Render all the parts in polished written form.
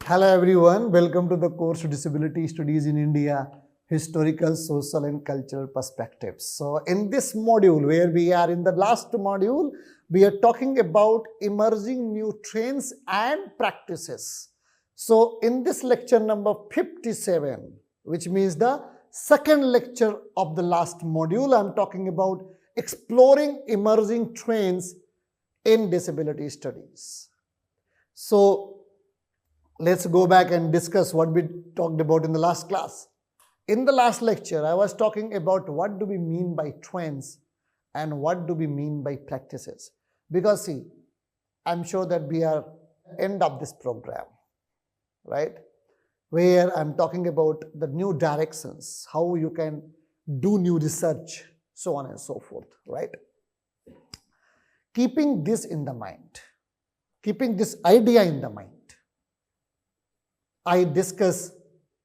Hello everyone, welcome to the course Disability Studies in India, Historical, Social and Cultural Perspectives. So in this module, where we are in the last module, we are talking about emerging new trends and practices. So in this lecture number 57, which means the second lecture of the last module, I'm talking about exploring emerging trends in disability studies. So let's go back and discuss what we talked about in the last class. In the last lecture, I was talking about what do we mean by trends and what do we mean by practices. Because see, I'm sure that we are end of this program, right? Where I'm talking about the new directions, how you can do new research, so on and so forth, right? Keeping this in the mind, keeping this idea in the mind, I discuss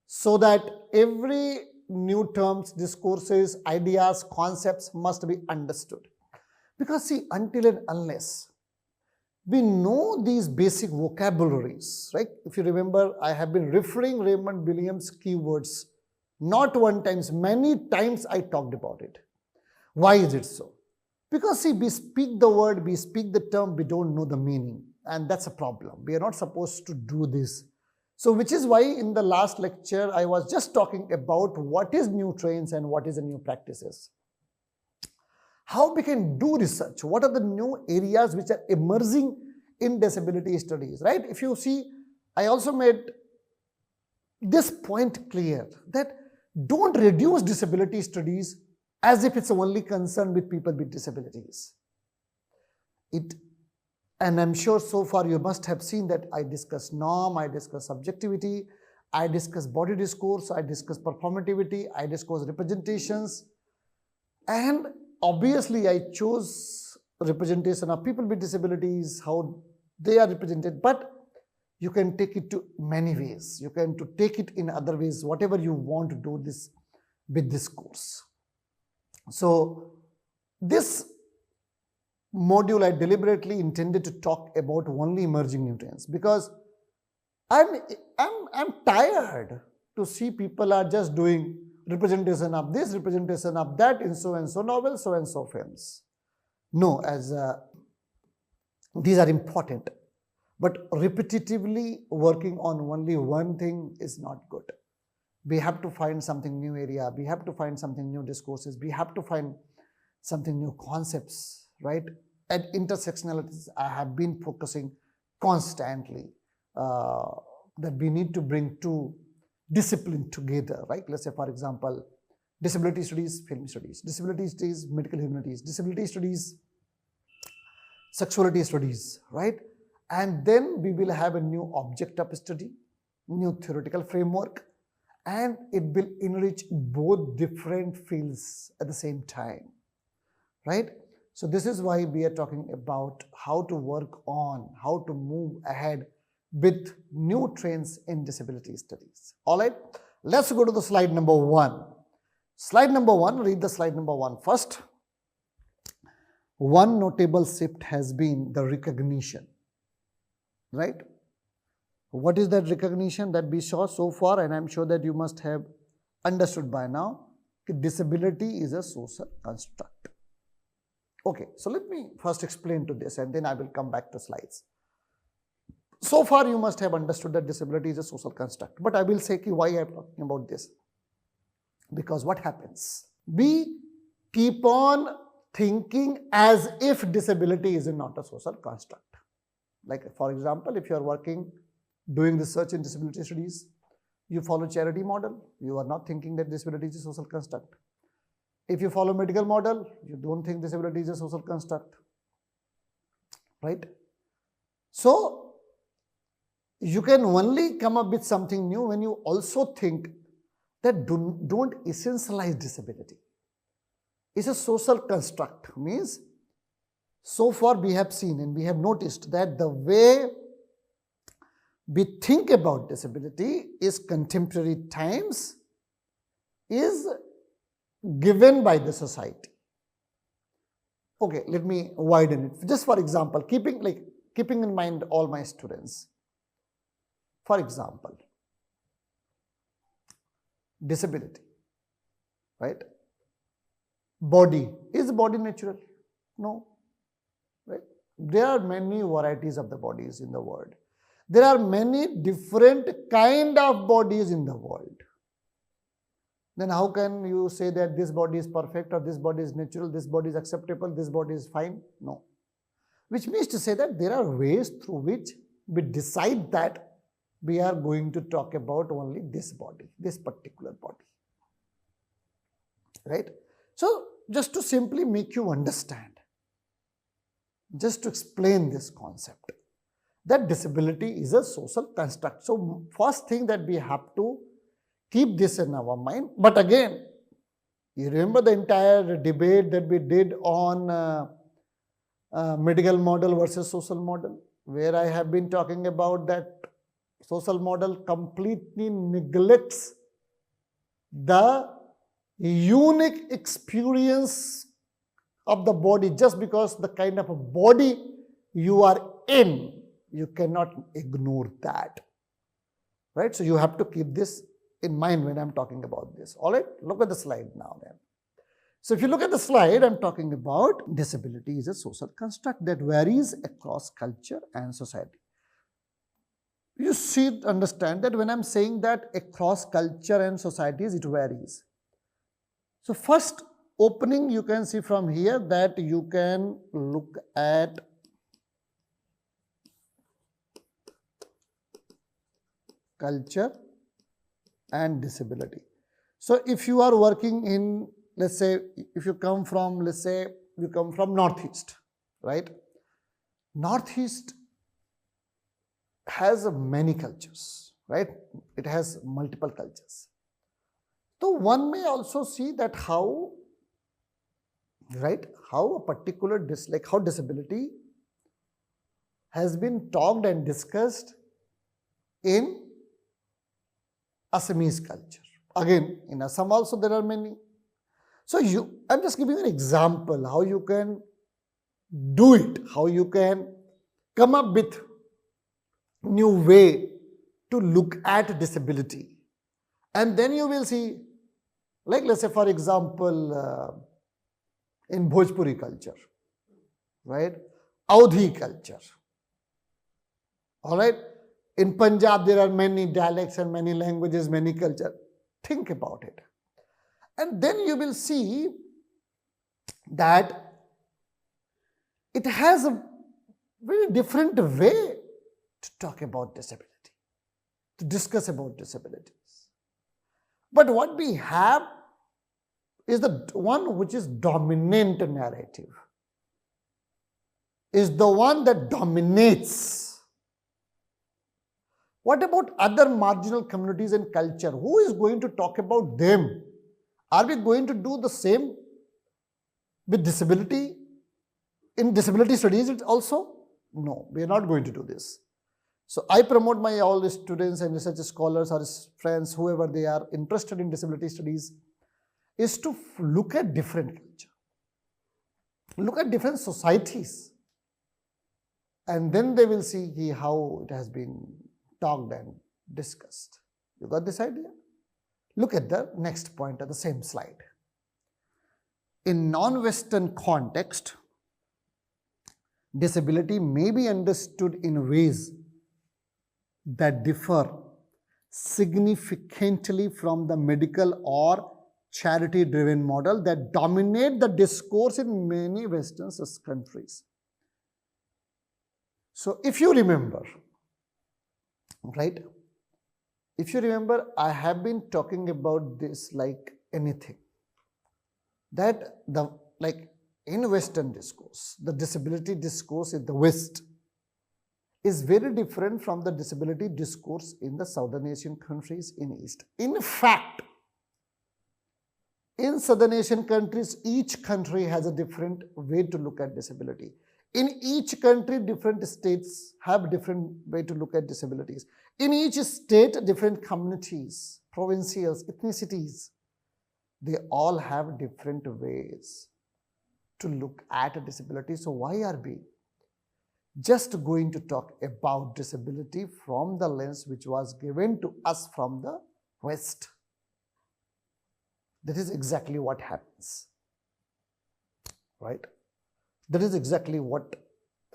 so that every new terms, discourses, ideas, concepts must be understood. Because see, until and unless we know these basic vocabularies, right? If you remember, I have been referring Raymond Williams keywords, not one times, many times I talked about it. Why is it so? Because see, we speak the word, we speak the term, we don't know the meaning. And that's a problem. We are not supposed to do this. So which is why in the last lecture, I was just talking about what is new trends and what is the new practices. How we can do research, what are the new areas which are emerging in disability studies, right? If you see, I also made this point clear that don't reduce disability studies as if it's only concerned with people with disabilities. And I'm sure so far you must have seen that I discuss norm, I discuss subjectivity, I discuss body discourse, I discuss performativity, I discuss representations. And obviously I chose representation of people with disabilities, how they are represented, but you can take it to many ways. You can take it in other ways, whatever you want to do this with this course. So this module I deliberately intended to talk about only emerging new trends because I'm tired to see people are just doing representation of this, representation of that in so and so novels, so and so films. No, as these are important, but repetitively working on only one thing is not good. We have to find something new area, we have to find something new discourses, we have to find something new concepts, right? At intersectionalities, I have been focusing constantly that we need to bring two disciplines together, right? Let's say, for example, disability studies, film studies, disability studies, medical humanities, disability studies, sexuality studies, right? And then we will have a new object of study, new theoretical framework, and it will enrich both different fields at the same time, right? So this is why we are talking about how to work on, how to move ahead with new trends in disability studies. All right, let's go to the slide number 1. Slide number 1, read the slide number 1 first. One notable shift has been the recognition, right? What is that recognition that we saw so far? And I'm sure that you must have understood by now that disability is a social construct. Okay, so let me first explain to this and then I will come back to slides. So far you must have understood that disability is a social construct, but I will say why I am talking about this. Because what happens? We keep on thinking as if disability is not a social construct. Like for example, if you are doing research in disability studies, you follow charity model, you are not thinking that disability is a social construct. If you follow medical model, you don't think disability is a social construct, right? So you can only come up with something new when you also think that don't essentialize disability. It's a social construct, means so far we have seen and we have noticed that the way we think about disability is contemporary times is given by the society. Okay, let me widen it. Just for example, keeping in mind all my students. For example, disability, right? Body. Is body natural? No, right? There are many varieties of the bodies in the world. There are many different kind of bodies in the world. Then how can you say that this body is perfect or this body is natural, this body is acceptable, this body is fine? No. Which means to say that there are ways through which we decide that we are going to talk about only this body, this particular body, right? So just to simply make you understand, just to explain this concept, that disability is a social construct. So first thing that we have to keep this in our mind. But again, you remember the entire debate that we did on medical model versus social model, where I have been talking about that social model completely neglects the unique experience of the body. Just because the kind of a body you are in, you cannot ignore that, right? So you have to keep this in mind when I'm talking about this. All right, look at the slide now then. So if you look at the slide, I'm talking about disability is a social construct that varies across culture and society. You should understand that when I'm saying that across culture and societies, it varies. So first opening you can see from here that you can look at culture and disability. So if you are working in, let's say, if you come from, let's say, you come from Northeast, right? Northeast has many cultures, right? It has multiple cultures. So one may also see that how, right, how a particular how disability has been talked and discussed in Assamese culture. Again, in Assam also there are many. So I'm just giving an example how you can do it, how you can come up with new way to look at disability. And then you will see, like let's say for example, in Bhojpuri culture, right? Audhi culture, all right? In Punjab, there are many dialects and many languages, many culture. Think about it. And then you will see that it has a very different way to talk about disability, to discuss about disabilities. But what we have is the one which is dominant narrative, is the one that dominates. What about other marginal communities and culture? Who is going to talk about them? Are we going to do the same with disability? In disability studies also? No, we are not going to do this. So I promote my all the students and research scholars or friends, whoever they are interested in disability studies, is to look at different culture, look at different societies, and then they will see how it has been talked and discussed. You got this idea? Look at the next point of the same slide. In non-Western context, disability may be understood in ways that differ significantly from the medical or charity-driven model that dominate the discourse in many Western countries. So if you remember, right? If you remember, I have been talking about this like anything. That in Western discourse, the disability discourse in the West is very different from the disability discourse in the Southern Asian countries in East. In fact, in Southern Asian countries, each country has a different way to look at disability. In each country, different states have different way to look at disabilities. In each state, different communities, provincials, ethnicities, they all have different ways to look at a disability. So why are we just going to talk about disability from the lens which was given to us from the West. That is exactly what happens, right? That is exactly what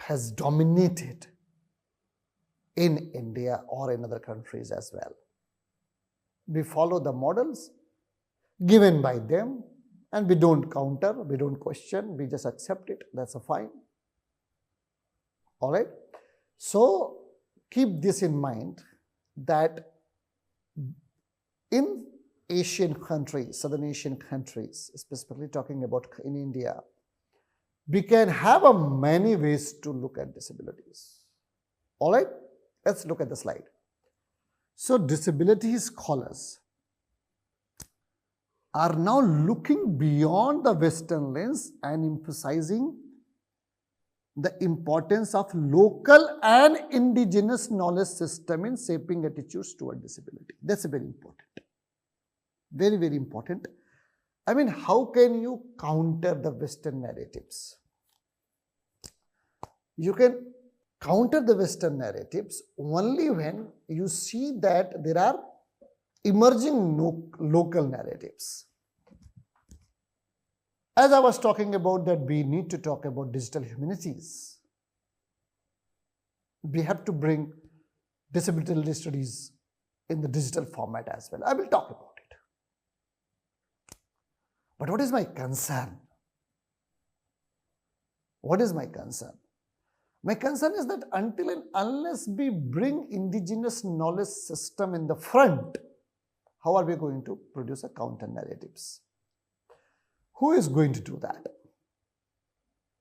has dominated in India or in other countries as well. We follow the models given by them and we don't counter, we don't question, we just accept it. That's a fine. All right. So keep this in mind that in Asian countries, Southern Asian countries, specifically talking about in India, we can have many ways to look at disabilities. All right, let's look at the slide. So disability scholars are now looking beyond the Western lens and emphasizing the importance of local and indigenous knowledge system in shaping attitudes toward disability. That's very important. Very, very important. I mean, how can you counter the Western narratives? You can counter the Western narratives only when you see that there are emerging local narratives. As I was talking about that we need to talk about digital humanities. We have to bring disability studies in the digital format as well. I will talk about it. But what is my concern? What is my concern? My concern is that until and unless we bring indigenous knowledge system in the front, how are we going to produce a counter narratives? Who is going to do that?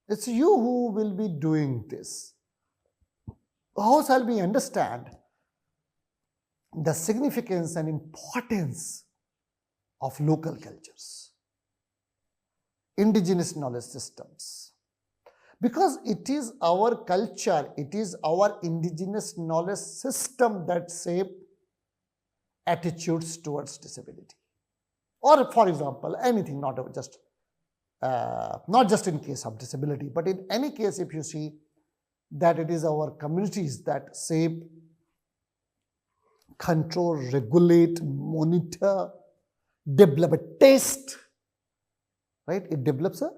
It's you who will be doing this. How shall we understand the significance and importance of local cultures, indigenous knowledge systems? Because it is our culture, it is our indigenous knowledge system that shape attitudes towards disability. Or for example, anything, not just in case of disability, but in any case, if you see that it is our communities that shape, control, regulate, monitor, develop a taste, right? It develops a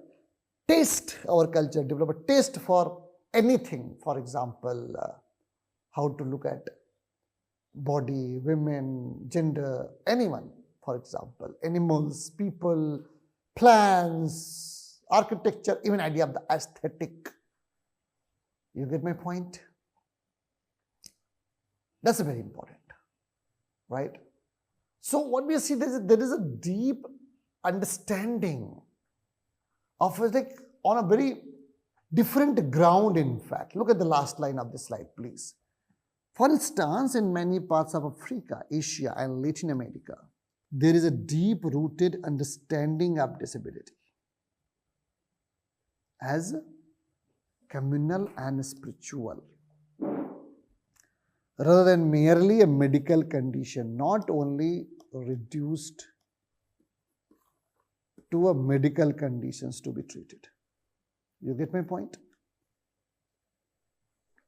taste, our culture, develop a taste for anything. For example, how to look at body, women, gender, anyone, for example, animals, people, plants, architecture, even idea of the aesthetic. You get my point? That's very important, right? So what we see, there is a deep understanding of like on a very different ground, in fact. Look at the last line of this slide, please. For instance, in many parts of Africa, Asia, and Latin America, there is a deep-rooted understanding of disability as communal and spiritual, rather than merely a medical condition, not only reduced to a medical conditions to be treated. You get my point?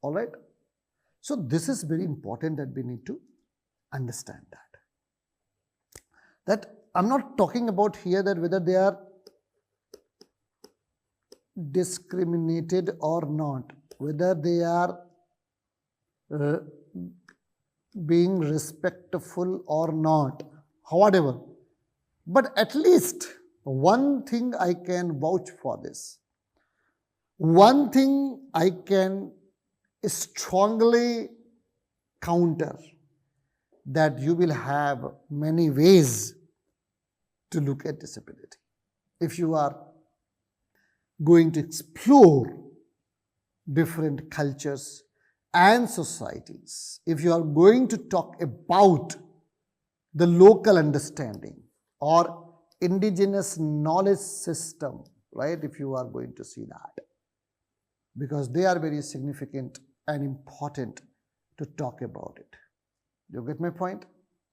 All right. So this is very important that we need to understand that. That I'm not talking about here that whether they are discriminated or not, whether they are being respectful or not, whatever. But at least one thing I can vouch for this. One thing I can strongly counter, that you will have many ways to look at disability. If you are going to explore different cultures and societies, if you are going to talk about the local understanding or indigenous knowledge system, right, if you are going to see that, because they are very significant and important to talk about it. You get my point?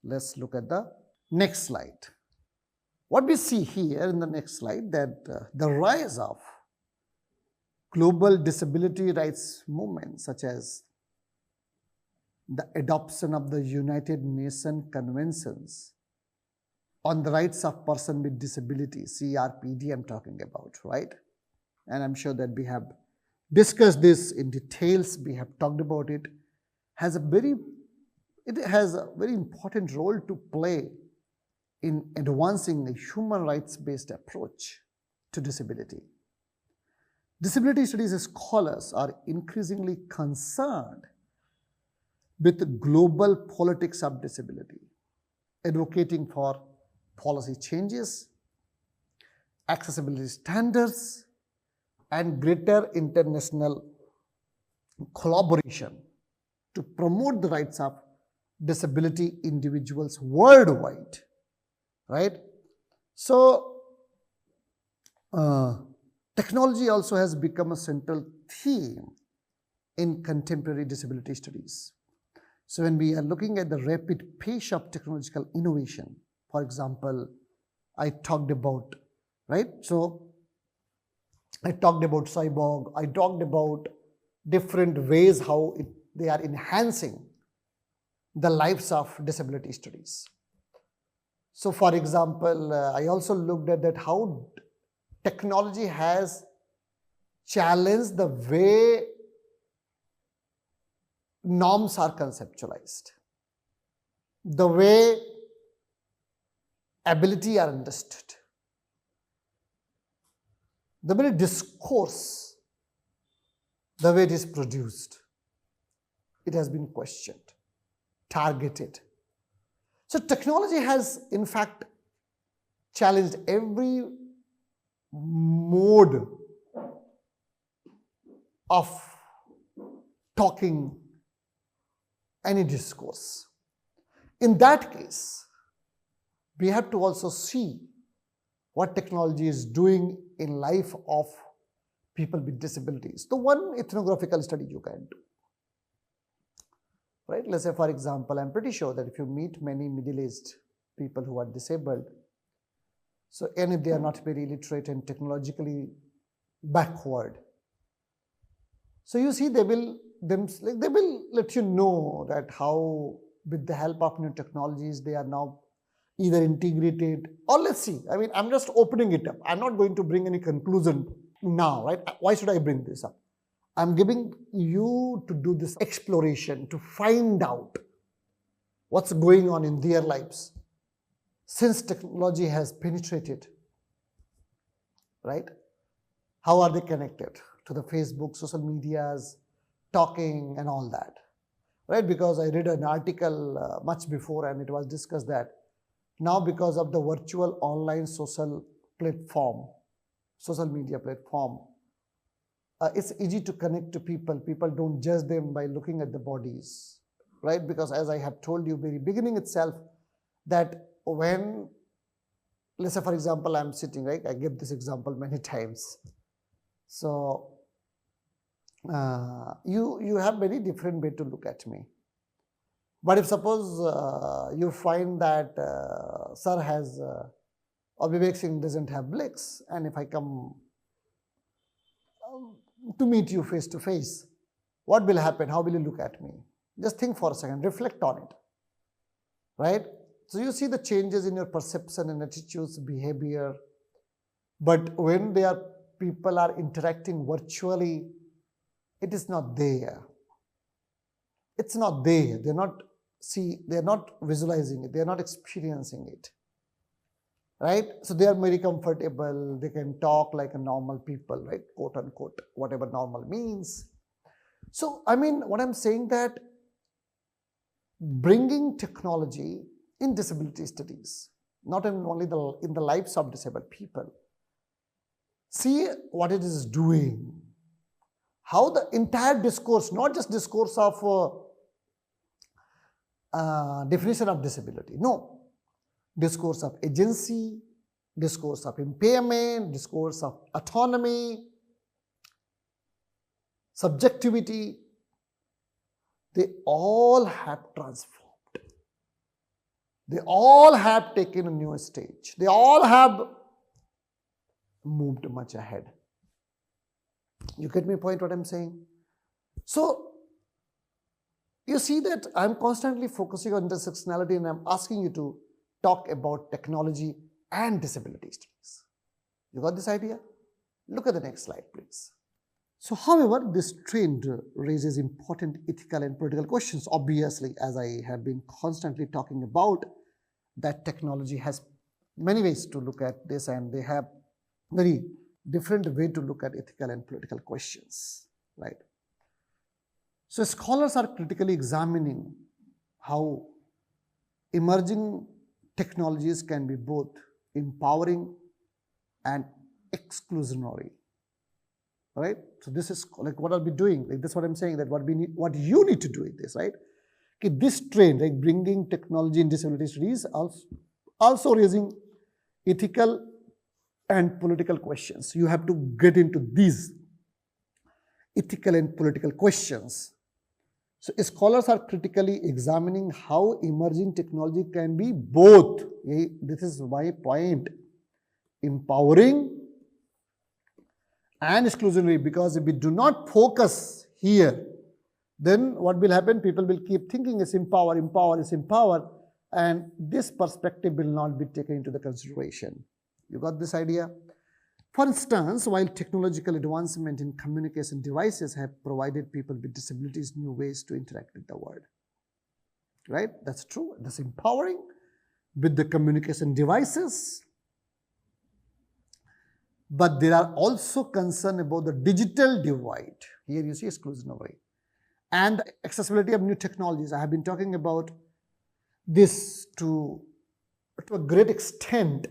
Let's look at the next slide. What we see here in the next slide, that the rise of global disability rights movements such as the adoption of the United Nations Conventions on the Rights of Persons with Disabilities, CRPD I'm talking about, right? And I'm sure that we have discussed this in details, we have talked about it, it has a very important role to play in advancing a human rights-based approach to disability. Disability studies scholars are increasingly concerned with the global politics of disability, advocating for policy changes, accessibility standards, and greater international collaboration to promote the rights of disability individuals worldwide, right? So, technology also has become a central theme in contemporary disability studies. So when we are looking at the rapid pace of technological innovation, for example, I talked about, right? So I talked about cyborg, I talked about different ways how they are enhancing the lives of disability studies. So for example, I also looked at that how technology has challenged the way norms are conceptualized, the way ability are understood, the very discourse, the way it is produced, it has been questioned, targeted. So technology has in fact challenged every mode of talking any discourse. In that case, we have to also see what technology is doing in life of people with disabilities. The one ethnographical study you can do, right? Let's say, for example, I'm pretty sure that if you meet many middle-aged people who are disabled, so and if they are not very literate and technologically backward, so you see they will let you know that how with the help of new technologies they are now either integrated, or let's see, I mean, I'm just opening it up. I'm not going to bring any conclusion now, right? Why should I bring this up? I'm giving you to do this exploration to find out what's going on in their lives since technology has penetrated, right? How are they connected to the Facebook, social medias, talking and all that, right? Because I read an article much before and it was discussed that now because of the virtual online social platform, social media platform, it's easy to connect to people. People don't judge them by looking at the bodies, right? Because as I have told you very beginning itself, that when, let's say for example, I'm sitting, right? I give this example many times. So you have very different way to look at me. But if suppose you find that sir has or Vivek Singh doesn't have legs, and if I come to meet you face to face, what will happen? How will you look at me? Just think for a second, reflect on it, right? So you see the changes in your perception and attitudes, behavior, but when people are interacting virtually, it is not there. It's not there. They're not visualizing it. They're not experiencing it, right? So they are very comfortable. They can talk like a normal people, right? Quote unquote, whatever normal means. So, I mean, what I'm saying that bringing technology in disability studies, not only in the lives of disabled people, see what it is doing, how the entire discourse, not just discourse of definition of disability, no, discourse of agency, discourse of impairment, discourse of autonomy, subjectivity, they all have transformed. They all have taken a new stage. They all have moved much ahead. You get my point what I'm saying? So you see that I'm constantly focusing on intersectionality, and I'm asking you to talk about technology and disability studies. You got this idea? Look at the next slide, please. So, however, this trend raises important ethical and political questions. Obviously, as I have been constantly talking about, that technology has many ways to look at this, and they have very different way to look at ethical and political questions, right? So, scholars are critically examining how emerging technologies can be both empowering and exclusionary, right? So this is like what I'll be doing. Like this is what I'm saying, that what you need to do is this, right? Okay, this trend, like bringing technology in disability studies, also raising ethical and political questions. You have to get into these ethical and political questions. So scholars are critically examining how emerging technology can be both, this is my point, empowering and exclusionary, because if we do not focus here, then what will happen? People will keep thinking it's empower, and this perspective will not be taken into the consideration. You got this idea? For instance, while technological advancement in communication devices have provided people with disabilities new ways to interact with the world, right? That's true. That's empowering with the communication devices. But there are also concerns about the digital divide. Here you see exclusionary. And accessibility of new technologies. I have been talking about this to a great extent,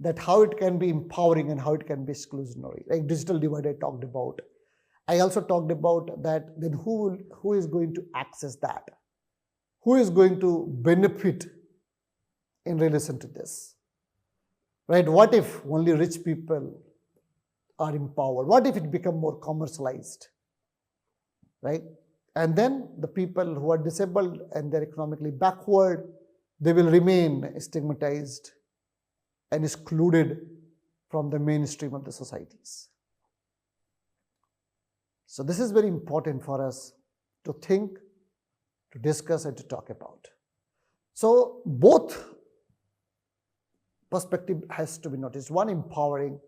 that how it can be empowering and how it can be exclusionary. Like digital divide I talked about. I also talked about that, then who is going to access that? Who is going to benefit in relation to this? Right? What if only rich people are empowered? What if it become more commercialized? Right? And then the people who are disabled and they're economically backward, they will remain stigmatized and excluded from the mainstream of the societies. So this is very important for us to think, to discuss, and to talk about. So both perspective has to be noticed. One, empowering,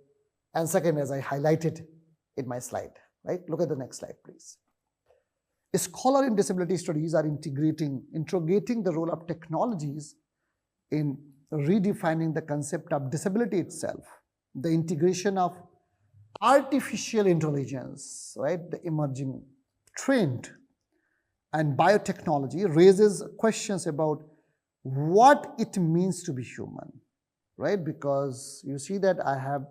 and second, as I highlighted in my slide, right? Look at the next slide, please. A scholar in disability studies are interrogating the role of technologies in redefining the concept of disability itself. The integration of artificial intelligence, right, the emerging trend, and biotechnology raises questions about what it means to be human, right? Because you see that I have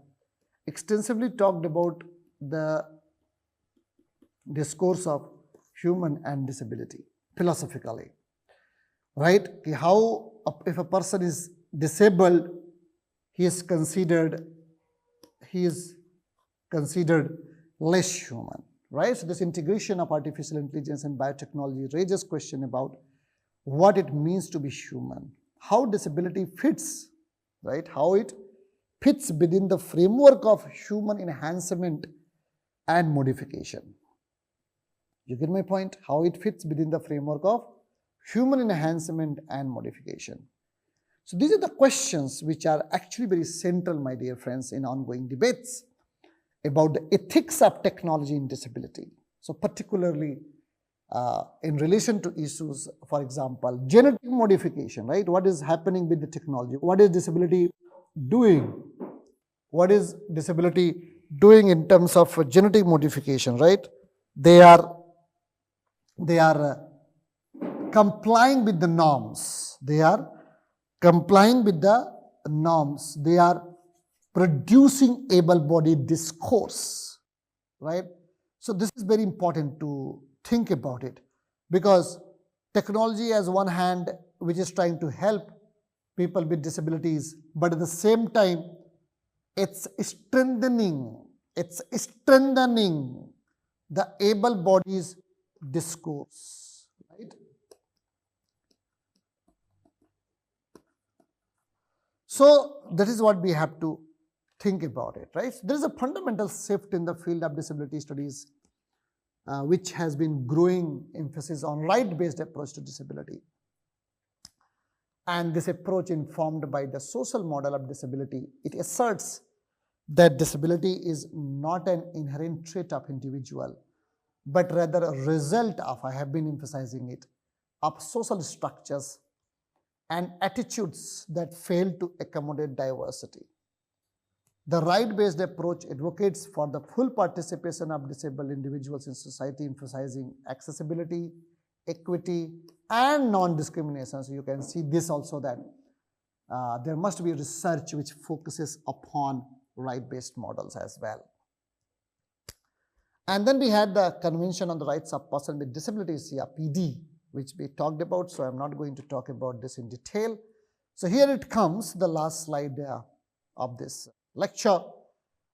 extensively talked about the discourse of human and disability philosophically, right? How if a person is disabled, he is considered less human, right? So this integration of artificial intelligence and biotechnology raises question about what it means to be human, how disability fits, right? How it fits within the framework of human enhancement and modification. You get my point? How it fits within the framework of human enhancement and modification. So these are the questions which are actually very central, my dear friends, in ongoing debates about the ethics of technology in disability. So particularly in relation to issues, for example, genetic modification, right? What is happening with the technology? What is disability doing? What is disability doing in terms of genetic modification, right? They are complying with the norms. They are complying with the norms. They are producing able-bodied discourse, right? So this is very important to think about it, because technology as one hand, which is trying to help people with disabilities, but at the same time, it's strengthening the able-bodied discourse, right? So that is what we have to think about it, right? There is a fundamental shift in the field of disability studies, which has been growing emphasis on right-based approach to disability. And this approach, informed by the social model of disability, it asserts that disability is not an inherent trait of individual, but rather a result of, I have been emphasizing it, of social structures and attitudes that fail to accommodate diversity. The right-based approach advocates for the full participation of disabled individuals in society, emphasizing accessibility, equity, and non-discrimination. So you can see this also, that there must be research which focuses upon right-based models as well. And then we had the Convention on the Rights of Persons with Disabilities, CRPD, which we talked about, so I'm not going to talk about this in detail. So here it comes, the last slide of this lecture,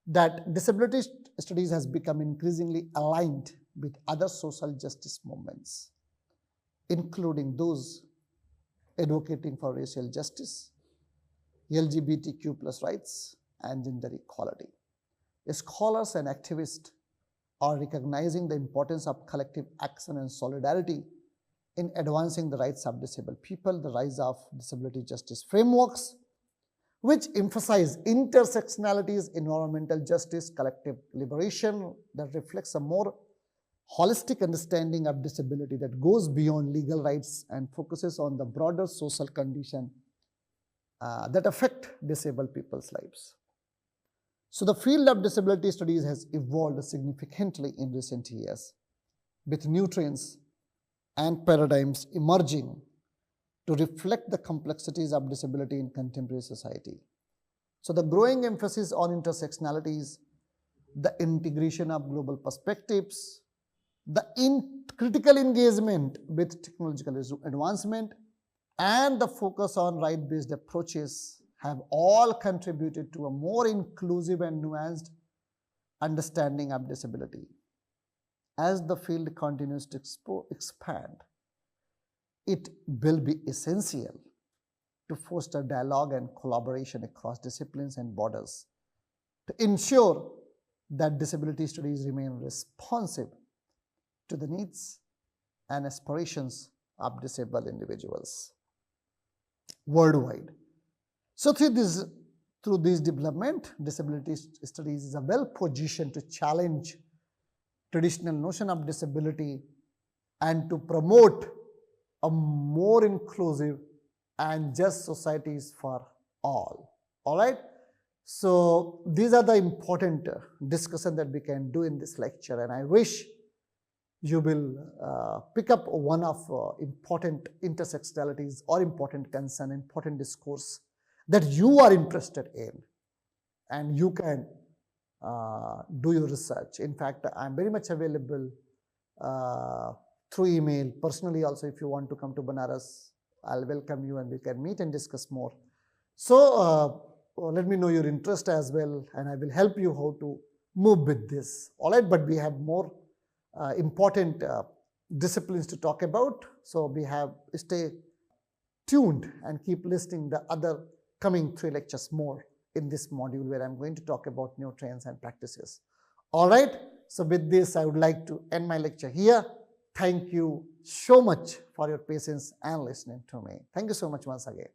that disability studies has become increasingly aligned with other social justice movements, including those advocating for racial justice, LGBTQ plus rights, and gender equality. Scholars and activists are recognizing the importance of collective action and solidarity in advancing the rights of disabled people. The rise of disability justice frameworks, which emphasize intersectionalities, environmental justice, collective liberation, that reflects a more holistic understanding of disability that goes beyond legal rights and focuses on the broader social condition that affect disabled people's lives. So the field of disability studies has evolved significantly in recent years, with new trends and paradigms emerging to reflect the complexities of disability in contemporary society. So the growing emphasis on intersectionalities, the integration of global perspectives, the critical engagement with technological advancement, and the focus on right-based approaches have all contributed to a more inclusive and nuanced understanding of disability. As the field continues to expand, it will be essential to foster dialogue and collaboration across disciplines and borders to ensure that disability studies remain responsive to the needs and aspirations of disabled individuals worldwide. So through this development, disability studies is well positioned to challenge traditional notion of disability and to promote a more inclusive and just societies for all. All right. So these are the important discussion that we can do in this lecture, and I wish you will pick up one of important intersectionalities or important concern, important discourse that you are interested in, and you can do your research. In fact, I'm very much available through email, personally also. If you want to come to Banaras, I'll welcome you and we can meet and discuss more. So let me know your interest as well, and I will help you how to move with this. All right, but we have more important disciplines to talk about. So we have stay tuned and keep listening the other coming 3 lectures more in this module, where I'm going to talk about new trends and practices. All right. So with this, I would like to end my lecture here. Thank you so much for your patience and listening to me. Thank you so much once again.